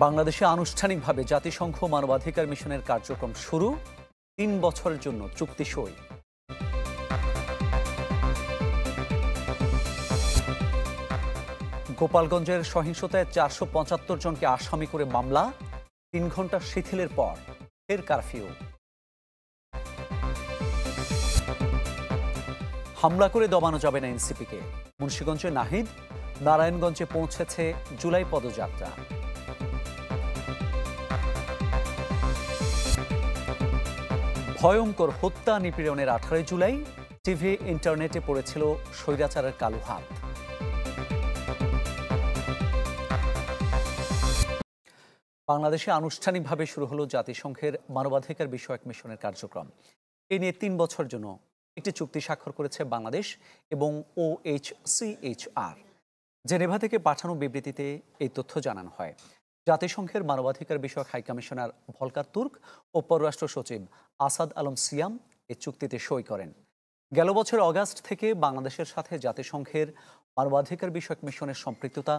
বাংলাদেশে আনুষ্ঠানিকভাবে জাতিসংঘ মানবাধিকার মিশনের কার্যক্রম শুরু, ৩ বছরের জন্য চুক্তি সই। গোপালগঞ্জের সহিংসতায় ৪৭৫ জনকে আসামি করে মামলা, ৩ ঘন্টা শিথিলের পর ফের কারফিউ। হামলা করে দমানো যাবে না এনসিপিকে, মুন্সিগঞ্জে নাহিদ, নারায়ণগঞ্জে পৌঁছেছে জুলাই পদযাত্রা। ভয়ঙ্কর হত্যা নিপীড়নের ১৮ জুলাই, টিভি ইন্টারনেটে পড়েছিল স্বৈরাচারের কালো হাত। বাংলাদেশে আনুষ্ঠানিকভাবে শুরু হলো জাতিসংঘের মানবাধিকার বিষয়ক মিশনের কার্যক্রম। এ নিয়ে ৩ বছর জন্য একটি চুক্তি স্বাক্ষর করেছে বাংলাদেশ এবং OHCHR। জেনেভা থেকে পাঠানো বিবৃতিতে এই তথ্য জানানো হয়। জাতিসংঘের মানবাধিকার বিষয়ক হাইকমিশনার ভলকার তুর্ক ও পররাষ্ট্র সচিব আসাদ আলম সিয়াম এই চুক্তিতে সই করেন। গেল বছর অগাস্ট থেকে বাংলাদেশের সাথে জাতিসংঘের মানবাধিকার বিষয়ক মিশনের সম্পৃক্ততা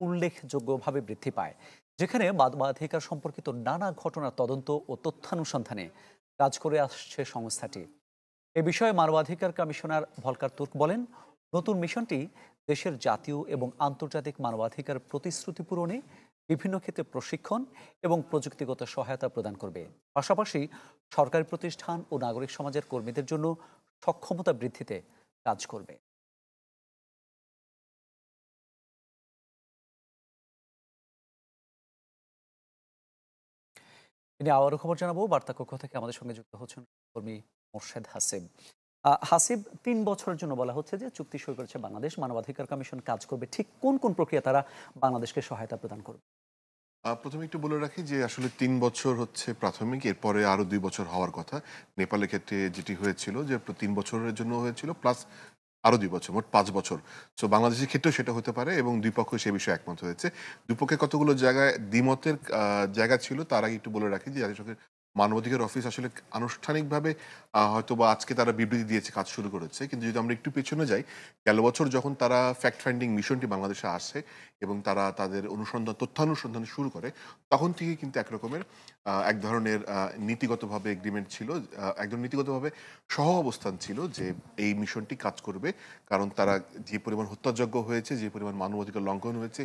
উল্লেখযোগ্যভাবে বৃদ্ধি পায়, যেখানে মানবাধিকার সম্পর্কিত নানা ঘটনার তদন্ত ও তথ্যানুসন্ধানে কাজ করে আসছে সংস্থাটি। এ বিষয়ে মানবাধিকার কমিশনার ভলকার তুর্ক বলেন, নতুন মিশনটি দেশের জাতীয় এবং আন্তর্জাতিক মানবাধিকার প্রতিশ্রুতি পূরণে বিভিন্ন ক্ষেত্রে প্রশিক্ষণ এবং প্রযুক্তিগত সহায়তা প্রদান করবে। পাশাপাশি সরকারি প্রতিষ্ঠান ও নাগরিক সমাজের কর্মীদের জন্য সক্ষমতা বৃদ্ধিতে কাজ করবে। তিনি আবারও খবর জানাবো। বার্তা কক্ষ থেকে আমাদের সঙ্গে যুক্ত হচ্ছেন কর্মী মোর্শেদ হাসিব। হাসিব, ৩ বছরের জন্য বলা হচ্ছে যে চুক্তি সই করেছে বাংলাদেশ, মানবাধিকার কমিশন কাজ করবে। ঠিক কোন কোন প্রক্রিয়া তারা বাংলাদেশকে সহায়তা প্রদান করবে? প্রথমে একটু বলে রাখি যে আসলে ৩ বছর হচ্ছে প্রাথমিক, এরপরে আরো ২ বছর হওয়ার কথা। নেপালের ক্ষেত্রে যেটি হয়েছিল যে ৩ বছরের জন্য হয়েছিল, প্লাস আরো ২ বছর, মোট ৫ বছর। সো বাংলাদেশের ক্ষেত্রেও সেটা হতে পারে এবং দুই পক্ষ সে বিষয়ে একমত হয়েছে। দুই পক্ষে কতগুলো জায়গায় দ্বিমতের জায়গা ছিল, তার আগে একটু বলে রাখি যে জাতিসংঘের মানবাধিকার অফিস আসলে আনুষ্ঠানিকভাবে হয়তো বা আজকে তারা বিবৃতি দিয়েছে, কাজ শুরু করেছে। কিন্তু যদি আমরা একটু পেছনে যাই, গেল বছর যখন তারা ফ্যাক্ট ফাইন্ডিং মিশনটি বাংলাদেশে আসে এবং তারা তাদের তথ্যানুসন্ধান শুরু করে, তখন থেকে কিন্তু একরকমের এক ধরনের নীতিগতভাবে এগ্রিমেন্ট ছিল, একদম নীতিগতভাবে সহ অবস্থান ছিল যে এই মিশনটি কাজ করবে। কারণ তারা যে পরিমাণ হত্যাযজ্ঞ হয়েছে, যে পরিমাণ মানবাধিকার লঙ্ঘন হয়েছে,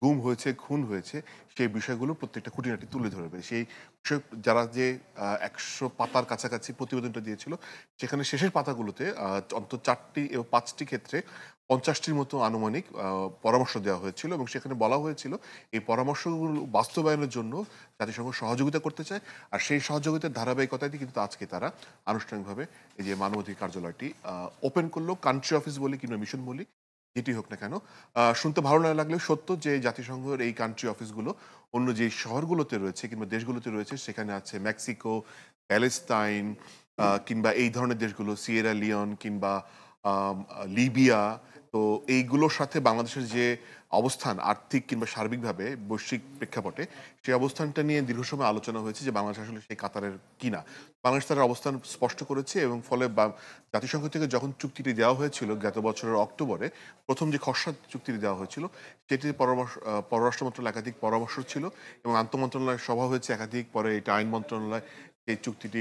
গুম হয়েছে, খুন হয়েছে, সেই বিষয়গুলো প্রত্যেকটা খুঁটিনাটি তুলে ধরবে। সেই বিষয় যারা যে ১০০ পাতার কাছাকাছি প্রতিবেদনটা দিয়েছিল, সেখানে শেষের পাতাগুলোতে অন্তত ৪টি এবং ৫টি ক্ষেত্রে ৫০টির মতো আনুমানিক পরামর্শ দেওয়া হয়েছিল এবং সেখানে বলা হয়েছিল এই পরামর্শগুলো বাস্তবায়নের জন্য জাতিসংঘ সহযোগিতা করতে চায়। আর সেই সহযোগিতার ধারাবাহিকতায় কিন্তু আজকে তারা আনুষ্ঠানিকভাবে এই যে মানবাধিকার কার্যালয়টি ওপেন করলো। কান্ট্রি অফিস বলি কিংবা মিশন বলি, যেটি হোক না কেন, শুনতে ভালো না লাগলেও সত্য যে জাতিসংঘের এই কান্ট্রি অফিসগুলো অন্য যে শহরগুলোতে রয়েছে কিংবা দেশগুলোতে রয়েছে, সেখানে আছে মেক্সিকো, প্যালেস্তাইন, কিংবা এই ধরনের দেশগুলো, সিয়েরা লিওন কিংবা লিবিয়া। তো এইগুলোর সাথে বাংলাদেশের যে অবস্থান আর্থিক কিংবা সার্বিকভাবে বৈশ্বিক প্রেক্ষাপটে, সেই অবস্থানটা নিয়ে দীর্ঘ সময় আলোচনা হয়েছে যে বাংলাদেশ আসলে সেই কাতারের কিনা। বাংলাদেশ তার অবস্থান স্পষ্ট করেছে এবং ফলে জাতিসংঘ থেকে যখন চুক্তিটি দেওয়া হয়েছিল গত বছরের অক্টোবরে, প্রথম যে খসড়া চুক্তিটি দেওয়া হয়েছিল, সেটির পররাষ্ট্র মন্ত্রণালয় একাধিক পরামর্শ ছিল এবং আন্তঃমন্ত্রণালয়ের সভা হয়েছে একাধিক, পরে এটা আইন মন্ত্রণালয় এই চুক্তিটি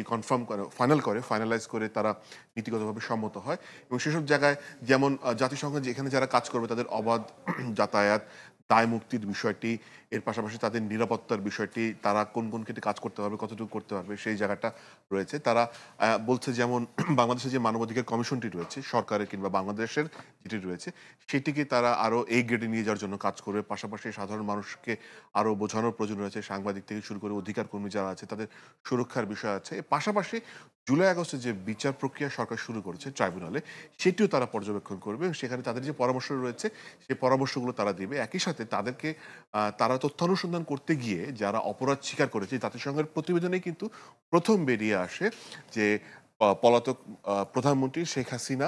ফাইনালাইজ করে তারা নীতিগতভাবে সম্মত হয়। এবং সেসব জায়গায় যেমন জাতিসংঘ যেখানে যারা কাজ করবে তাদের অবাধ যাতায়াত, দায় মুক্তির বিষয়টি, এর পাশাপাশি তাদের নিরাপত্তার বিষয়টি, তারা কোন কোন ক্ষেত্রে কাজ করতে পারবে, কতটুকু করতে পারবে, সেই জায়গাটা রয়েছে। তারা বলছে যেমন বাংলাদেশের যে মানবাধিকার কমিশনটি রয়েছে, সরকারের কিংবা বাংলাদেশের যেটি রয়েছে, সেটিকে তারা আরও এই গ্রেডে নিয়ে যাওয়ার জন্য কাজ করবে। পাশাপাশি সাধারণ মানুষকে আরও বোঝানোর প্রয়োজন রয়েছে, সাংবাদিক থেকে শুরু করে অধিকার কর্মী যারা আছে তাদের সুরক্ষার বিষয় আছে। পাশাপাশি জুলাই আগস্টে যে বিচার প্রক্রিয়া সরকার শুরু করেছে ট্রাইব্যুনালে, সেটিও তারা পর্যবেক্ষণ করবে এবং সেখানে তাদের যে পরামর্শ রয়েছে সেই পরামর্শগুলো তারা দিবে। একই সাথে তাদেরকে তারা তথ্যানুসন্ধান করতে গিয়ে যারা অপরাধ স্বীকার করেছে, জাতিসংঘের প্রতিবেদনে কিন্তু প্রথম বেরিয়ে আসে যে পলাতক প্রধানমন্ত্রী শেখ হাসিনা,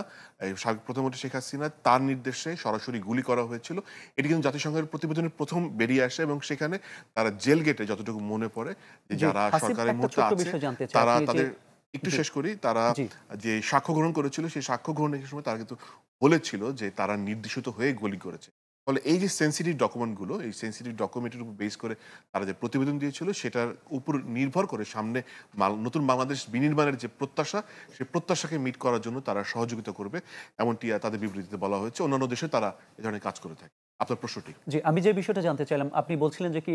সাবেক প্রধানমন্ত্রী শেখ হাসিনা, তার নির্দেশে সরাসরি গুলি করা হয়েছিল। এটি কিন্তু জাতিসংঘের প্রতিবেদনের প্রথম বেরিয়ে আসে এবং সেখানে তারা জেল গেটে যতটুকু মনে পড়ে যে যারা সরকারের মধ্যে আছে তারা তাদের, একটু শেষ করি, তারা যে সাক্ষ্য গ্রহণ করেছিল সেই সাক্ষ্য গ্রহণের সময় তারা কিন্তু বলেছিল যে তারা নির্দিষ্ট হয়ে গুলি করেছে। ফলে এই যে সেন্সিটিভ ডকুমেন্টগুলো, এই সেন্সিটিভ ডকুমেন্টের উপর বেস করে তারা যে প্রতিবেদন দিয়েছিল সেটার উপর নির্ভর করে সামনে নতুন বাংলাদেশ বিনির্মাণের যে প্রত্যাশা, সেই প্রত্যাশাকে মিট করার জন্য তারা সহযোগিতা করবে, এমনটি তাদের বিবৃতিতে বলা হয়েছে। অন্যান্য দেশে তারা এ ধরনের কাজ করে থাকে। আপনার প্রশ্নটি। জি, আমি যে বিষয়টা জানতে চাইলাম, আপনি বলছিলেন যে কি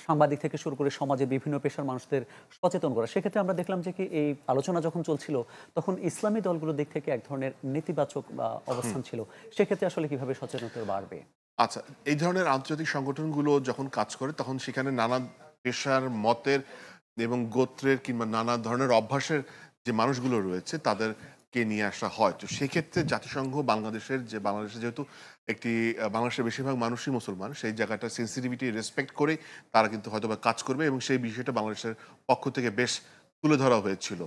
সাংবাদিক থেকে শুরু করে সমাজের বিভিন্ন পেশার মানুষদের সচেতন করা। সেক্ষেত্রে আমরা দেখলাম যে কি এই আলোচনা যখন চলছিল তখন ইসলামী দলগুলোর দিক থেকে এক ধরনের নেতিবাচক অবস্থান ছিল। সেক্ষেত্রে আসলে কিভাবে সচেতনতা বাড়বে? আচ্ছা, এই ধরনের আন্তর্জাতিক সংগঠনগুলো যখন কাজ করে তখন সেখানে নানা পেশার, মতের এবং গোত্রের কিংবা নানা ধরনের অভ্যাসের যে মানুষগুলো রয়েছে তাদেরকে নিয়ে আসা হয়। তো সেক্ষেত্রে জাতিসংঘ বাংলাদেশে যেহেতু একটি বাংলাদেশের বেশিরভাগ মানুষই মুসলমান, সেই জায়গাটা সেনসিটিভিটি রেসপেক্ট করেই তারা কিন্তু হয়তোবা কাজ করবে এবং সেই বিষয়টা বাংলাদেশের পক্ষ থেকে বেশ তুলে ধরা হয়েছিল।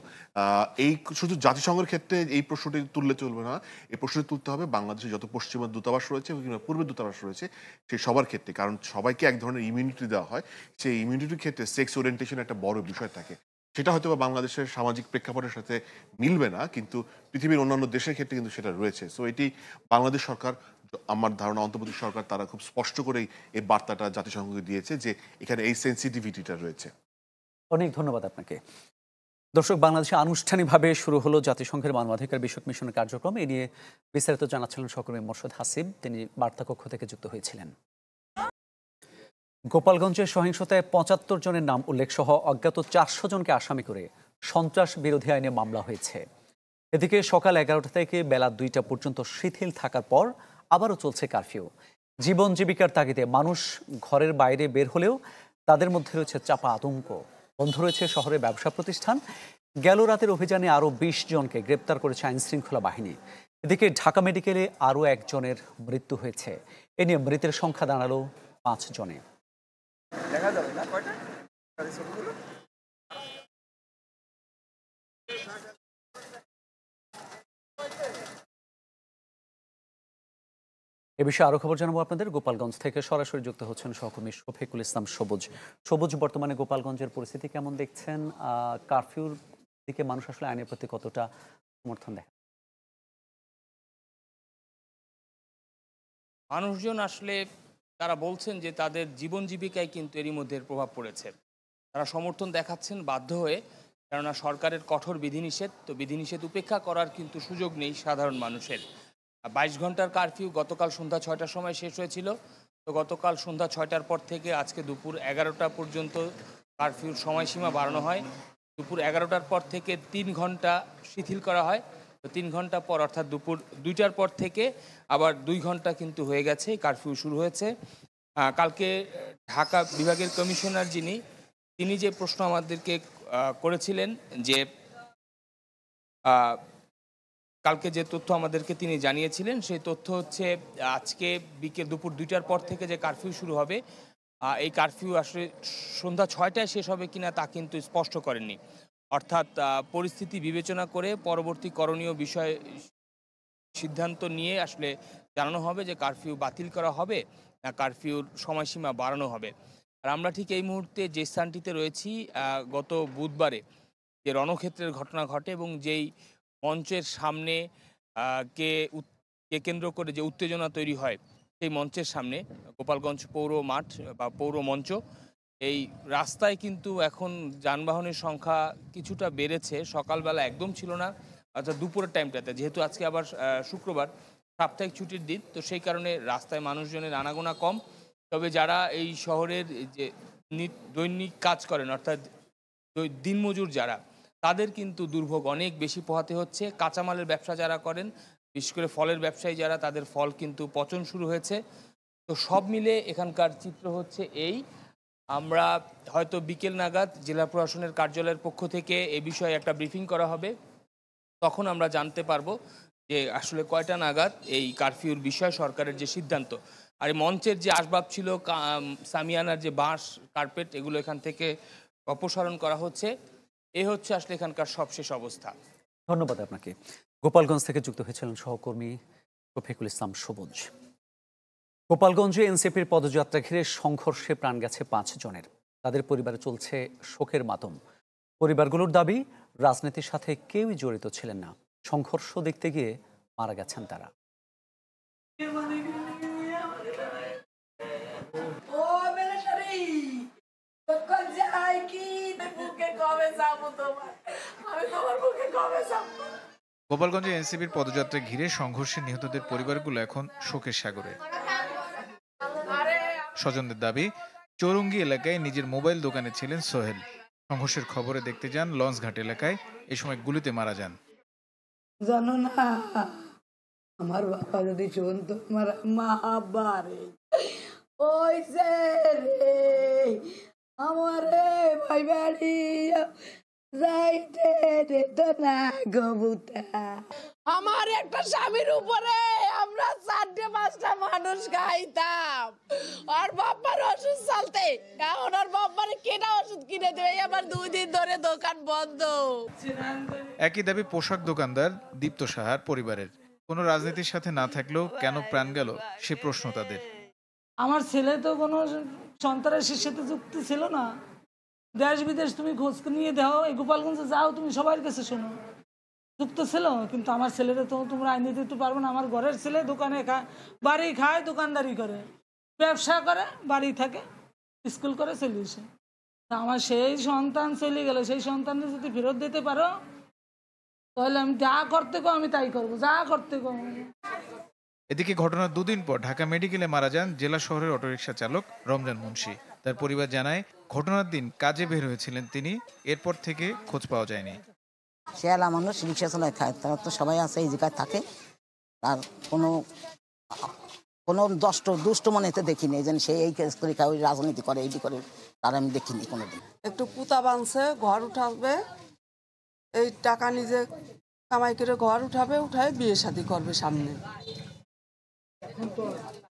এই শুধু জাতিসংঘের ক্ষেত্রে এই প্রশ্নটি তুললে চলবে না। এই প্রশ্নটি তুলতে হবে বাংলাদেশে যত পশ্চিমা দূতাবাস রয়েছে কিংবা পূর্বের দূতাবাস রয়েছে সেই সবার ক্ষেত্রে। কারণ সবাইকে এক ধরনের ইমিউনিটি দেওয়া হয়। সেই ইমিউনিটির ক্ষেত্রে সেক্স ওরিয়েন্টেশন একটা বড় বিষয় থাকে। সেটা হয়তোবা বাংলাদেশের সামাজিক প্রেক্ষাপটের সাথে মিলবে না, কিন্তু পৃথিবীর অন্যান্য দেশের ক্ষেত্রে কিন্তু সেটা রয়েছে। সো এটি বাংলাদেশ সরকার, আমার ধারণা অন্তর্বর্তী সরকার, তারা খুব স্পষ্ট করেই এই বার্তাটা জাতিসংঘকে দিয়েছে যে এখানে এই সেনসিটিভিটিটা রয়েছে। অনেক ধন্যবাদ আপনাকে। দর্শক, বাংলাদেশে আনুষ্ঠানিকভাবে শুরু হলো জাতিসংঘের মানবাধিকার বিষয়ক মিশনের কার্যক্রম। এ নিয়ে বিস্তারিত জানাচ্ছিলেন সহকর্মী মোর্শেদ হাসিব, তিনি বার্তা কক্ষ থেকে যুক্ত হয়েছিলেন। গোপালগঞ্জের সহিংসতায় ৭৫ জনের নাম উল্লেখ সহ অজ্ঞাত ৪০০ জনকে আসামি করে সন্ত্রাস বিরোধী আইনে মামলা হয়েছে। এদিকে সকাল ১১টা থেকে বেলা ২টা পর্যন্ত শিথিল থাকার পর আবারও চলছে কারফিউ। জীবন জীবিকার তাগিদে মানুষ ঘরের বাইরে বের হলেও তাদের মধ্যে রয়েছে চাপা আতঙ্ক। বন্ধ রয়েছে শহরের ব্যবসা প্রতিষ্ঠান। গেল রাতের অভিযানে আরও ২০ জনকে গ্রেপ্তার করেছে আইনশৃঙ্খলা বাহিনী। এদিকে ঢাকা মেডিকেলে আরও একজনের মৃত্যু হয়েছে। এ নিয়ে মৃতের সংখ্যা দাঁড়ালো ৫ জনে। দেখা যাবে না কয়টা ছবিগুলো। এ বিষয়ে আরো খবর জানাবো আপনাদের। গোপালগঞ্জ থেকে সরাসরি যুক্ত হচ্ছেন সহকর্মী শফিকুল ইসলাম সবুজ। সবুজ, বর্তমানে গোপালগঞ্জের পরিস্থিতি কেমন দেখছেন? কারফিউর দিকে মানুষ আসলে আইনের প্রতি কতটা সমর্থন দেয়? মানুষজন আসলে তারা বলছেন যে তাদের জীবন জীবিকায় কিন্তু এরই মধ্যে প্রভাব পড়েছে। তারা সমর্থন দেখাচ্ছেন বাধ্য হয়ে, কেননা সরকারের কঠোর বিধিনিষেধ, তো বিধিনিষেধ উপেক্ষা করার কিন্তু সুযোগ নেই সাধারণ মানুষের। ২২ ঘন্টার কারফিউ গতকাল সন্ধ্যা ৬টার সময় শেষ হয়েছিল। তো গতকাল সন্ধ্যা ৬টার পর থেকে আজকে দুপুর ১১টা পর্যন্ত কারফিউর সময়সীমা বাড়ানো হয়। দুপুর ১১টার পর থেকে ৩ ঘন্টা শিথিল করা হয়। তো ৩ ঘন্টা পর অর্থাৎ দুপুর ২টার পর থেকে আবার ২ ঘন্টা কিন্তু হয়ে গেছে, কারফিউ শুরু হয়েছে। কালকে ঢাকা বিভাগের কমিশনার তিনি যে প্রশ্ন আমাদেরকে করেছিলেন যে কালকে যে তথ্য আমাদেরকে তিনি জানিয়েছিলেন সেই তথ্য হচ্ছে আজকে দুপুর ২টার পর থেকে যে কারফিউ শুরু হবে, এই কারফিউ আসলে সন্ধ্যা ৬টায় শেষ হবে কিনা তা কিন্তু স্পষ্ট করেননি। অর্থাৎ পরিস্থিতি বিবেচনা করে পরবর্তী করণীয় বিষয় সিদ্ধান্ত নিয়ে আসলে জানানো হবে যে কারফিউ বাতিল করা হবে না কারফিউর সময়সীমা বাড়ানো হবে। আর আমরা ঠিক এই মুহূর্তে যে স্থানটিতে রয়েছি, গত বুধবারে যে রণক্ষেত্রের ঘটনা ঘটে এবং যেই মঞ্চের সামনে কে কেন্দ্র করে যে উত্তেজনা তৈরি হয়, সেই মঞ্চের সামনে গোপালগঞ্জ পৌর মাঠ বা পৌর মঞ্চ, এই রাস্তায় কিন্তু এখন যানবাহনের সংখ্যা কিছুটা বেড়েছে। সকালবেলা একদম ছিল না, অর্থাৎ দুপুরের টাইমটাতে, যেহেতু আজকে আবার শুক্রবার সাপ্তাহিক ছুটির দিন, তো সেই কারণে রাস্তায় মানুষজনের আনাগোনা কম। তবে যারা এই শহরের যে দৈনিক কাজ করেন, অর্থাৎ দিনমজুর যারা, তাদের কিন্তু দুর্ভোগ অনেক বেশি পোহাতে হচ্ছে। কাঁচামালের ব্যবসা যারা করেন, বিশেষ করে ফলের ব্যবসায়ী যারা, তাদের ফল কিন্তু পচন শুরু হয়েছে। তো সব মিলে এখানকার চিত্র হচ্ছে এই। আমরা হয়তো বিকেল নাগাদ জেলা প্রশাসনের কার্যালয়ের পক্ষ থেকে এ বিষয়ে একটা ব্রিফিং করা হবে, তখন আমরা জানতে পারবো যে আসলে কয়টা নাগাদ এই কারফিউর বিষয় সরকারের যে সিদ্ধান্ত। আর এই মঞ্চের যে আসবাব ছিল, সামিয়ানার যে বাঁশ, কার্পেট, এগুলো এখান থেকে অপসারণ করা হচ্ছে। এ হচ্ছে আসলে এখানকার সবশেষ অবস্থা। ধন্যবাদ আপনাকে। গোপালগঞ্জ থেকে যুক্ত হয়েছিলেন সহকর্মী শফিকুল ইসলাম সবুজ। গোপালগঞ্জে এনসিপির পদযাত্রা ঘিরে সংঘর্ষে প্রাণ গেছে ৫ জনের। তাদের পরিবারে চলছে শোকের মাতম। পরিবারগুলোর দাবি, রাজনীতির সাথে কেউই জড়িত ছিলেন না, সংঘর্ষ দেখতে গিয়ে মারা গেছেন তারা। গোপালগঞ্জে এনসিপির পদযাত্রা ঘিরে সংঘর্ষে নিহতদের পরিবারগুলো এখন শোকের সাগরে। স্বজনদের দাবি, চৌরঙ্গি এলাকায় নিজের মোবাইল দোকানে ছিলেন সোহেল। সংঘর্ষের খবরে দেখতে যান লঞ্চঘাট এলাকায়, এ সময় গুলিতে মারা যান। জানো না, আমার বাবা যদি শুনতো, আমার মা বারে ওই রে আমার ভাই বাড়ি যাইতে দিত না গবুতা। আমার একটা স্বামীর উপরে আমরা 4-5টা মানুষ খাইতাম। আর বাবার ওষুধ চলতে, এখন আর বাবার কেনা ওষুধ কিনে দেবে, আমার 2 দিন ধরে দোকান বন্ধ। একই দাবি পোশাক দোকানদার দীপ্ত সাহার পরিবারের। কোনো রাজনীতির সাথে না থাকলেও কেন প্রাণ গেল সে প্রশ্ন তাদের। আমার ছেলে তো কোনো সন্ত্রাসের সাথে যুক্ত ছিল না। দেশ বিদেশ তুমি খোঁজ নিয়ে দাও, এই গোপালগঞ্জে যাও, তুমি সবার কাছে শোনো, যুক্ত ছিল। কিন্তু আমার ছেলেরা তো তোমরা আইনে দিতে পারবো না। আমার ঘরের ছেলে দোকানে বাড়ি খায়, দোকানদারি করে, ব্যবসা করে, বাড়ি থাকে, স্কুল করে, চলে আসে। আমার সেই সন্তান চলে গেল, সেই সন্তানকে যদি ফেরত দিতে পারো তাহলে আমি যা করতে গো আমি তাই করবো, যা করতে গো। এদিকে ঘটনার 2 দিন পর ঢাকা মেডিকেলে মারা যান জেলা শহরের অটোরিকশা চালক রমজান মুন্সি। তার পরিবার জানায়, ঘটনার দিন কাজে বের হয়েছিলেন তিনি, এরপর থেকে খোঁজ পাওয়া যায়নি। শেয়ালা মানুষ রিক্সা চালায় খায়, তারা তো সবাই আছে এই জায়গায় থাকে। আর কোনো দুষ্ট মনেতে দেখিনি যেন সে এই কেস করে খায়, ওই রাজনীতি করে, এইটি করে, তার আমি দেখিনি কোনোদিন। একটু পুতা বানছে, ঘর উঠাবে, এই টাকা নিজে কামাই করে ঘর উঠায় বিয়ে শাদী করবে সামনে।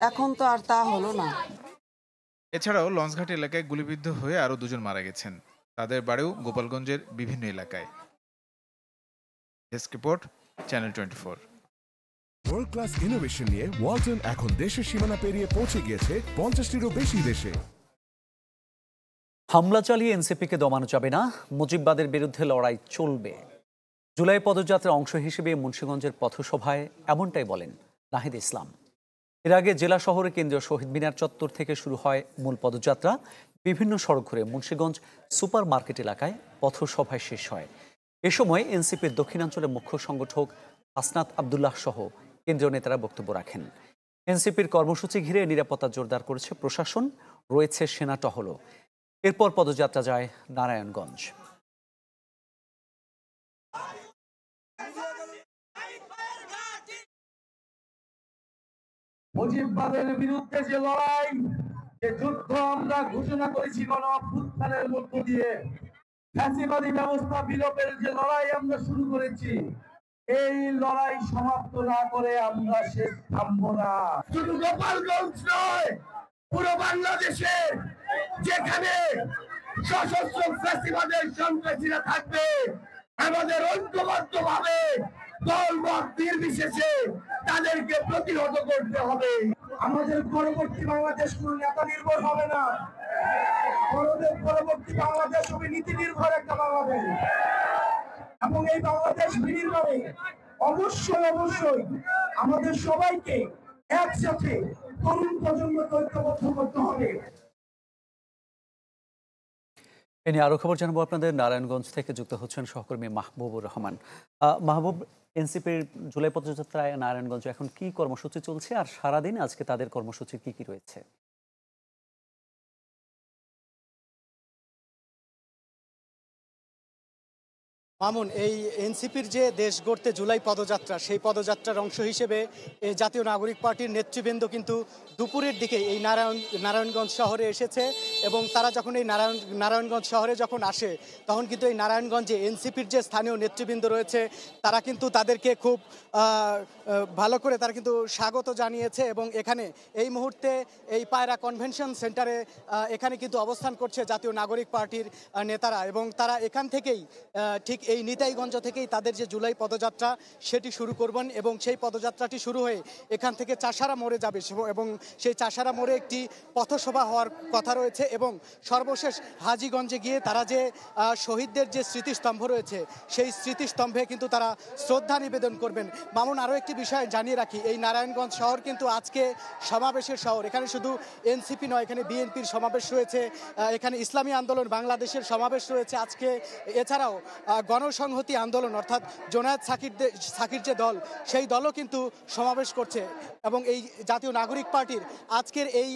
এখন তো আর তা হলো না। এছাড়াও লঞ্চঘাট এলাকায় গুলিবিদ্ধ হয়ে আরো 2 জন মারা গেছেন। তাদের বাড়িও গোপালগঞ্জের বিভিন্ন এলাকায়। Desk report, channel 24। World class innovation নিয়ে ওয়ালটন এখন দেশের সীমানা পেরিয়ে পৌঁছে গিয়েছে 50টিরও বেশি দেশে। হামলা চালিয়ে এনসিপিকে দমানো যাবে না, মুজিববাদের বিরুদ্ধে লড়াই চলবে। জুলাই পদযাত্রার অংশ হিসেবে মুন্সিগঞ্জের পথসভায় এমনটাই বলেন নাহিদ ইসলাম। এর আগে জেলা শহরে কেন্দ্রীয় শহীদ মিনার চত্বর থেকে শুরু হয় মূল পদযাত্রা। বিভিন্ন সড়ক ঘুরে মুন্সিগঞ্জ সুপার মার্কেট এলাকায় পথসভায় শেষ হয়। এ সময় এনসিপির দক্ষিণাঞ্চলের মুখ্য সংগঠক হাসনাত আবদুল্লাহ সহ কেন্দ্রীয় নেতারা বক্তব্য রাখেন। এনসিপির কর্মসূচি ঘিরে নিরাপত্তা জোরদার করেছে প্রশাসন, রয়েছে সেনা টহলও। এরপর পদযাত্রা যায় নারায়ণগঞ্জ। মুজিববাদের বিরুদ্ধে যে লড়াই, যে যুদ্ধ আমরা ঘোষণা করেছি গণ অভ্যুত্থানের মধ্য দিয়ে, ফ্যাসিবাদী ব্যবস্থা বিলোপের যে লড়াই আমরা শুরু করেছি, এই লড়াই সমাপ্ত না করে আমরা শেষ থামবো না। শুধু গোপালগঞ্জ নয়, পুরো বাংলাদেশে যেখানে সশস্ত্র ফ্যাসিবাদের সন্ত্রাসীরা থাকবে, আমাদের ঐক্যবদ্ধ ভাবে দলমত নির্বিশেষে তাদেরকে প্রতিহত করতে হবে। আমাদের পরবর্তী বাংলাদেশ কোন নেতা নির্ভর হবে না, পরবর্তী বাংলাদেশ হবে নীতি নির্ভর একটা বাংলাদেশ। এবং এই বাংলাদেশ বিনির্মাণে অবশ্যই আমাদের সবাইকে একসাথে তরুণ প্রজন্মকে ঐক্যবদ্ধ করতে হবে। এ নিয়ে আরো খবর জানাবো আপনাদের। নারায়ণগঞ্জ থেকে যুক্ত হচ্ছেন সহকর্মী মাহবুবুর রহমান। মাহবুব, এনসিপির জুলাই পদযাত্রায় নারায়ণগঞ্জে এখন কি কর্মসূচি চলছে, আর সারাদিন আজকে তাদের কর্মসূচি কি রয়েছে? মামুন, এই এনসিপির যে দেশ গড়তে জুলাই পদযাত্রা, সেই পদযাত্রার অংশ হিসেবে জাতীয় নাগরিক পার্টির নেতৃবৃন্দ কিন্তু দুপুরের দিকে এই নারায়ণগঞ্জ শহরে এসেছে। এবং তারা যখন এই নারায়ণগঞ্জ শহরে যখন আসে, তখন কিন্তু এই নারায়ণগঞ্জে এনসিপির যে স্থানীয় নেতৃবৃন্দ রয়েছে, তারা কিন্তু তাদেরকে খুব ভালো করে তারা কিন্তু স্বাগত জানিয়েছে। এবং এখানে এই মুহূর্তে এই পায়রা কনভেনশন সেন্টারে এখানে কিন্তু অবস্থান করছে জাতীয় নাগরিক পার্টির নেতারা। এবং তারা এখান থেকেই ঠিক এই নিতাইগঞ্জ থেকেই তাদের যে জুলাই পদযাত্রা সেটি শুরু করবেন। এবং সেই পদযাত্রাটি শুরু হয়ে এখান থেকে চাষারা মোড়ে যাবে এবং সেই চাষারা মোড়ে একটি পথসভা হওয়ার কথা রয়েছে। এবং সর্বশেষ হাজীগঞ্জে গিয়ে তারা যে শহীদদের যে স্মৃতিস্তম্ভ রয়েছে সেই স্মৃতিস্তম্ভে কিন্তু তারা শ্রদ্ধা নিবেদন করবেন। মামুন, আরও একটি বিষয় জানিয়ে রাখি, এই নারায়ণগঞ্জ শহর কিন্তু আজকে সমাবেশের শহর। এখানে শুধু এনসিপি নয়, এখানে বিএনপির সমাবেশ রয়েছে, এখানে ইসলামী আন্দোলন বাংলাদেশের সমাবেশ রয়েছে আজকে। এছাড়াও গণসংহতি আন্দোলন অর্থাৎ জোনায়েদ সাকির যে দল, সেই দলও কিন্তু সমাবেশ করছে। এবং এই জাতীয় নাগরিক পার্টির আজকের এই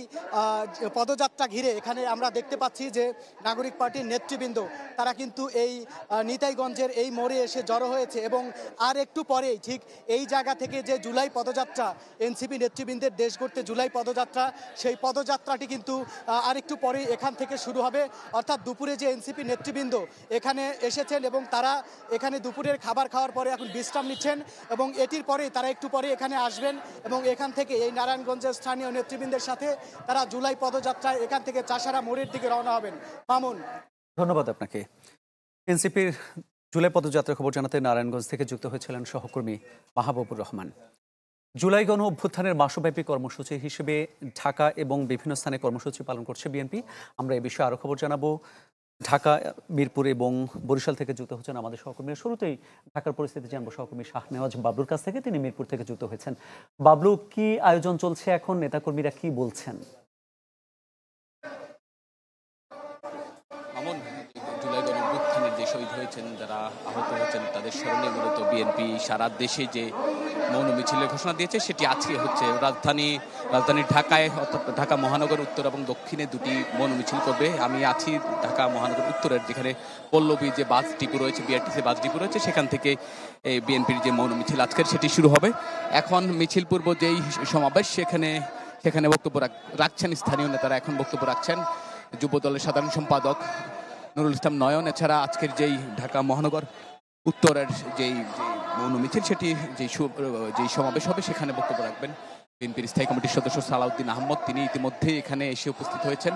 পদযাত্রা ঘিরে এখানে আমরা দেখতে পাচ্ছি যে নাগরিক পার্টির নেতৃবৃন্দ তারা কিন্তু এই নিতাইগঞ্জের এই মোড়ে এসে জড়ো হয়েছে। এবং আর একটু পরেই ঠিক এই জায়গা থেকে যে জুলাই পদযাত্রা, এনসিপি নেতৃবৃন্দের দেশ গড়তে জুলাই পদযাত্রা, সেই পদযাত্রাটি কিন্তু আর একটু পরেই এখান থেকে শুরু হবে। অর্থাৎ দুপুরে যে এনসিপি নেতৃবৃন্দ এখানে এসেছেন এবং তারা এখানে দুপুরের খাবার খাওয়ার পরে এখন বিশ্রাম নিচ্ছেন এবং এটির পরেই তারা একটু পরে এখানে আসবেন এবং এখান থেকে এই নারায়ণগঞ্জের স্থানীয় নেতৃবৃন্দের সাথে তারা জুলাই পদযাত্রায় এখান থেকে চাষারা মোড়ের দিকে রওনা হবেন। মামুন, ধন্যবাদ আপনাকে। এনসিপির জুলাই পদযাত্রার খবর জানাতে নারায়ণগঞ্জ থেকে যুক্ত হয়েছিলেন সহকর্মী মাহবুবুর রহমান। জুলাই গণ অভ্যুত্থানের মাসব্যাপী কর্মসূচি হিসেবে ঢাকা এবং বিভিন্ন স্থানে কর্মসূচি পালন করছে বিএনপি। আমরা এই বিষয়ে আরও খবর জানাবো। ঢাকা, মিরপুর এবং বরিশাল থেকে যুক্ত হচ্ছেন আমাদের সহকর্মীরা। শুরুতেই ঢাকার পরিস্থিতি জানবো সহকর্মী শাহনেওয়াজ বাবলুর কাছ থেকে। তিনি মিরপুর থেকে যুক্ত হয়েছেন। বাবলু, কি আয়োজন চলছে এখন, নেতাকর্মীরা কি বলছেন? জুলাই গণ অভ্যুত্থানের যে শহীদ হয়েছেন, যারা আহত হয়েছেন, তাদের স্মরণে মূলত বিএনপি সারা দেশে যে মৌন মিছিলের ঘোষণা দিয়েছে সেটি আজকে হচ্ছে রাজধানী ঢাকায়, অর্থাৎ ঢাকা মহানগর উত্তর এবং দক্ষিণে দুটি মৌন মিছিল করবে। আমি আছি ঢাকা মহানগর উত্তরের, যেখানে পল্লবী যে বাস ডিপো রয়েছে, বিআরটিসি বাস ডিপো রয়েছে, সেখান থেকে বিএনপির যে মৌন মিছিল আজকের সেটি শুরু হবে। এখন মিছিল পূর্ব যেই সমাবেশ সেখানে বক্তব্য রাখছেন স্থানীয় নেতারা। এখন বক্তব্য রাখছেন যুব দলের সাধারণ সম্পাদক নুরুল ইসলাম নয়ন। এছাড়া আজকের যেই ঢাকা মহানগর উত্তরের যেই মৌন মিছিল, সেটি যেই সমাবেশ হবে সেখানে বক্তব্য রাখবেন বিএনপির স্থায়ী কমিটির সদস্য সালাউদ্দিন আহমদ। তিনি ইতিমধ্যে এখানে এসে উপস্থিত হয়েছেন।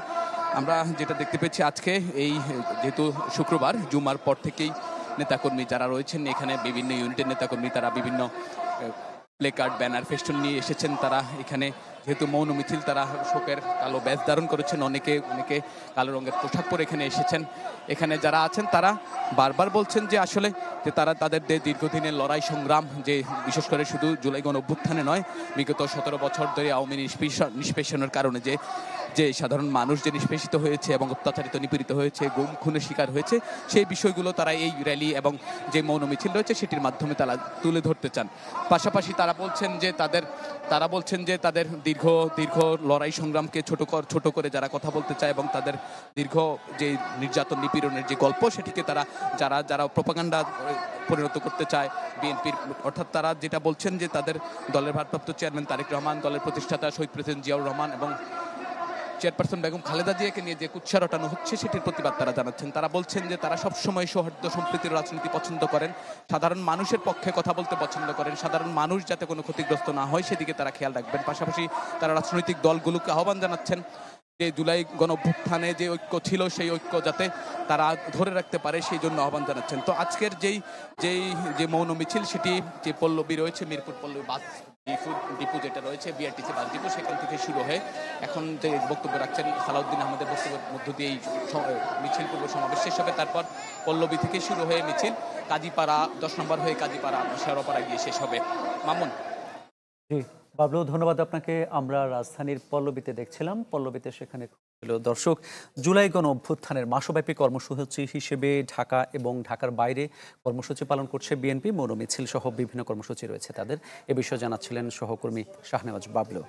আমরা যেটা দেখতে পেয়েছি, আজকে এই যেহেতু শুক্রবার, জুমার পর থেকেই নেতাকর্মী যারা রয়েছেন এখানে, বিভিন্ন ইউনিটের নেতাকর্মী, তারা বিভিন্ন প্লেকার্ড, ব্যানার, ফেস্টুন নিয়ে এসেছেন। তারা এখানে যেহেতু মৌন মিছিল, তারা শোকের কালো ব্যাজ ধারণ করেছেন, অনেকে কালো রঙের পোশাক পরে এখানে এসেছেন। এখানে যারা আছেন তারা বারবার বলছেন যে আসলে যে তারা তাদের দীর্ঘদিনের লড়াই সংগ্রাম, যে বিশেষ করে শুধু জুলাই গণ অভ্যুত্থানে নয়, বিগত 17 বছর ধরে আওয়ামী নিষ্পেষণের কারণে যে সাধারণ মানুষ যে নিষ্পেষিত হয়েছে এবং অত্যাচারিত, নিপীড়িত হয়েছে, গুম খুনের শিকার হয়েছে, সেই বিষয়গুলো তারা এই র্যালি এবং যে মৌন মিছিল রয়েছে সেটির মাধ্যমে তারা তুলে ধরতে চান। পাশাপাশি তারা বলছেন যে তাদের দীর্ঘ লড়াই সংগ্রামকে ছোট করে যারা কথা বলতে চায় এবং তাদের দীর্ঘ যে নির্যাতন, নিপীড়নের যে গল্প, সেটিকে যারা প্রোপাগান্ডা পরিণত করতে চায় বিএনপির, অর্থাৎ তারা যেটা বলছেন যে তাদের দলের ভারপ্রাপ্ত চেয়ারম্যান তারেক রহমান, দলের প্রতিষ্ঠাতা শহীদ প্রেসিডেন্ট জিয়াউর রহমান এবং চেয়ারপারসন বেগম খালেদা জিয়াকে নিয়ে যে কুৎসা রটানো হচ্ছে সেটির প্রতিবাদ তারা জানাচ্ছেন। তারা বলছেন যে তারা সবসময় সৌহার্দ্য সম্প্রীতির রাজনীতি পছন্দ করেন, সাধারণ মানুষের পক্ষে কথা বলতে পছন্দ করেন, সাধারণ মানুষ যাতে কোনো ক্ষতিগ্রস্ত না হয় সেদিকে তারা খেয়াল রাখবেন। পাশাপাশি তারা রাজনৈতিক দলগুলোকে আহ্বান জানাচ্ছেন যে জুলাই গণ অভ্যুত্থানে যে ঐক্য ছিল সেই ঐক্য যাতে তারা ধরে রাখতে পারে, সেই জন্য আহ্বান জানাচ্ছেন। তো আজকের যে মৌন মিছিল, সেটি যে পল্লবী রয়েছে, মিরপুর পল্লবী বাস ডিপো যেটা রয়েছে, বিআরটিসি বাস ডিপো, সেখান থেকে শুরু হয়ে এখন যে বক্তব্য রাখছেন সালাউদ্দিন আহমদের বক্তব্যের মধ্য দিয়ে এই মিছিল পূর্ব সমাবেশ শেষ হবে। তারপর পল্লবী থেকে শুরু হয়ে মিছিল কাজীপাড়া 10 নম্বর হয়ে কাজীপাড়া, শেরপাড়া গিয়ে শেষ হবে। মামুন। জি বাবলু, ধন্যবাদ আপনাকে। আমরা রাজধানীর পল্লবীতে দেখছিলাম, পল্লবীতে সেখানে ছিল দর্শক জুলাই গণ অভ্যুত্থানের মাসব্যাপী কর্মসূচি হিসেবে ঢাকা এবং ঢাকার বাইরে কর্মসূচি পালন করছে বিএনপি। মৌন মিছিল সহ বিভিন্ন কর্মসূচি রয়েছে তাদের। এ বিষয়ে জানাচ্ছিলেন সহকর্মী শাহনেওয়াজ বাবলু।